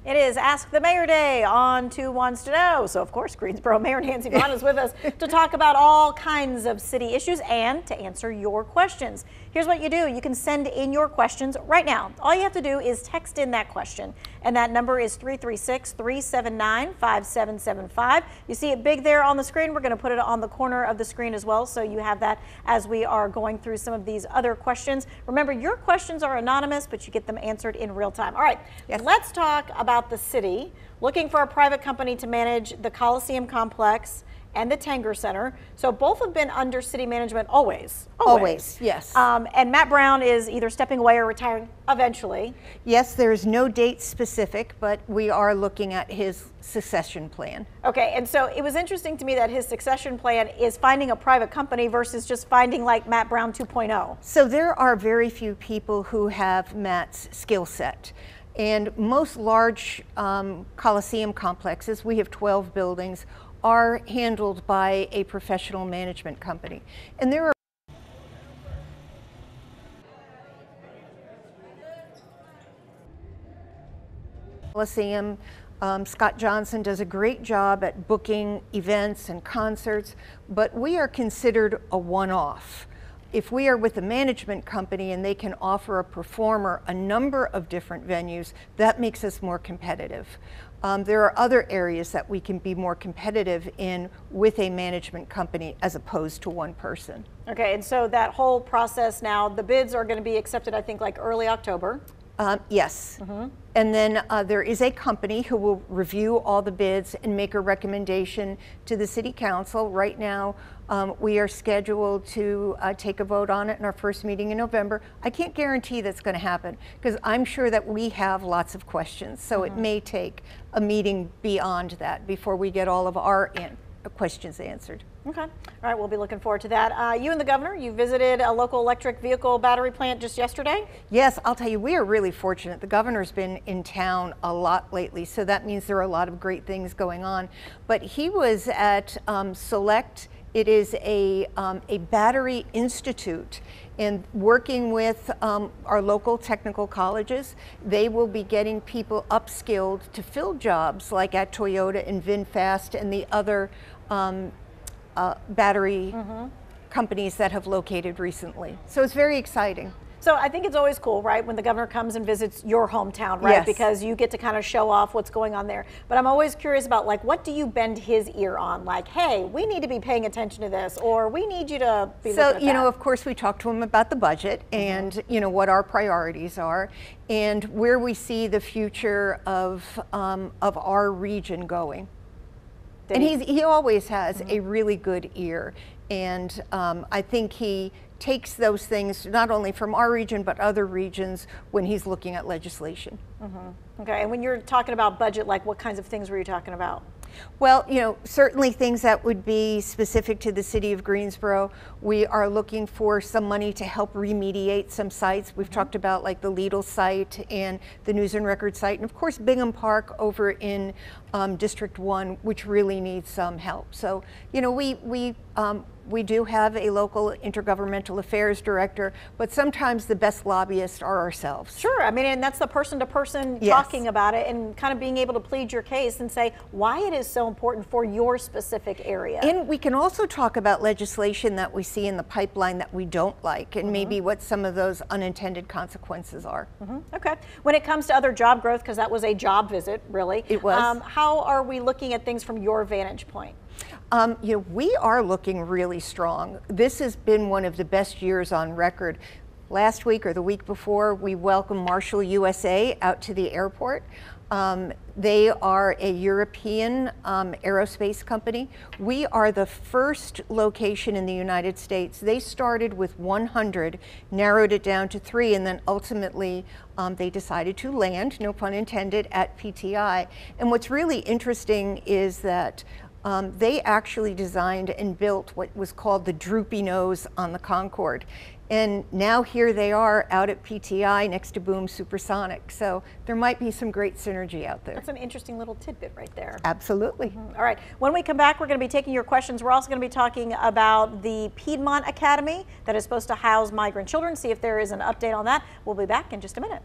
It is Ask the Mayor Day on Two Wants to Know. So, of course, Greensboro Mayor Nancy Vaughan is with us to talk about all kinds of city issues and to answer your questions. Here's what you do. You can send in your questions right now. All you have to do is text in that question, and that number is 336-379-5775. You see it big there on the screen. We're going to put it on the corner of the screen as well, so you have that as we are going through some of these other questions. Remember, your questions are anonymous, but you get them answered in real time. All right, Let's talk about the city looking for a private company to manage the Coliseum complex and the Tanger Center. So both have been under city management always. Always, yes. And Matt Brown is either stepping away or retiring eventually. Yes, there is no date specific, but we are looking at his succession plan. Okay, and so it was interesting to me that his succession plan is finding a private company versus just finding like Matt Brown 2.0. So there are very few people who have Matt's skill set. And most large Coliseum complexes, we have 12 buildings, are handled by a professional management company. And there are Coliseum, Scott Johnson does a great job at booking events and concerts, but we are considered a one-off. If we are with a management company and they can offer a performer a number of different venues, that makes us more competitive. There are other areas that we can be more competitive in with a management company as opposed to one person. Okay, and so that whole process now, the bids are going to be accepted, I think, like early October. Yes. And then there is a company who will review all the bids and make a recommendation to the City Council. Right now, we are scheduled to take a vote on it in our first meeting in November. I can't guarantee that's going to happen because I'm sure that we have lots of questions. So it may take a meeting beyond that before we get all of our questions answered. Okay. All right. We'll be looking forward to that. You and the governor, you visited a local electric vehicle battery plant just yesterday? Yes. I'll tell you, we are really fortunate. The governor's been in town a lot lately, so that means there are a lot of great things going on. But he was at Select. It is a battery institute, and working with our local technical colleges, they will be getting people upskilled to fill jobs like at Toyota and VinFast and the other battery companies that have located recently. So it's very exciting. So I think it's always cool, right, when the governor comes and visits your hometown, right? Yes. Because you get to kind of show off what's going on there. But I'm always curious about, like, what do you bend his ear on? Like, hey, we need to be paying attention to this, or we need you to be looking at that. So, you know, of course, we talk to him about the budget and, you know, what our priorities are and where we see the future of our region going. And he always has a really good ear. And I think he takes those things not only from our region but other regions when he's looking at legislation. Okay, and when you're talking about budget, like what kinds of things were you talking about? Well, you know, certainly things that would be specific to the city of Greensboro. We are looking for some money to help remediate some sites. We've talked about like the Lidl site and the News and Record site, and of course Bingham Park over in District 1, which really needs some help. So, you know, we do have a local intergovernmental affairs director, but sometimes the best lobbyists are ourselves. Sure, I mean, and that's the person-to-person talking about it and kind of being able to plead your case and say why it is so important for your specific area. And we can also talk about legislation that we see in the pipeline that we don't like and maybe what some of those unintended consequences are. Okay, when it comes to other job growth, because that was a job visit, really. It was. How are we looking at things from your vantage point? You know, we are looking really strong. This has been one of the best years on record. Last week or the week before, we welcomed Marshall USA out to the airport. They are a European aerospace company. We are the first location in the United States. They started with 100, narrowed it down to 3, and then ultimately they decided to land, no pun intended, at PTI. And what's really interesting is that they actually designed and built what was called the droopy nose on the Concorde. And now here they are out at PTI next to Boom Supersonic. So there might be some great synergy out there. That's an interesting little tidbit right there. Absolutely. All right. When we come back, we're going to be taking your questions. We're also going to be talking about the Piedmont Academy that is supposed to house migrant children. See if there is an update on that. We'll be back in just a minute.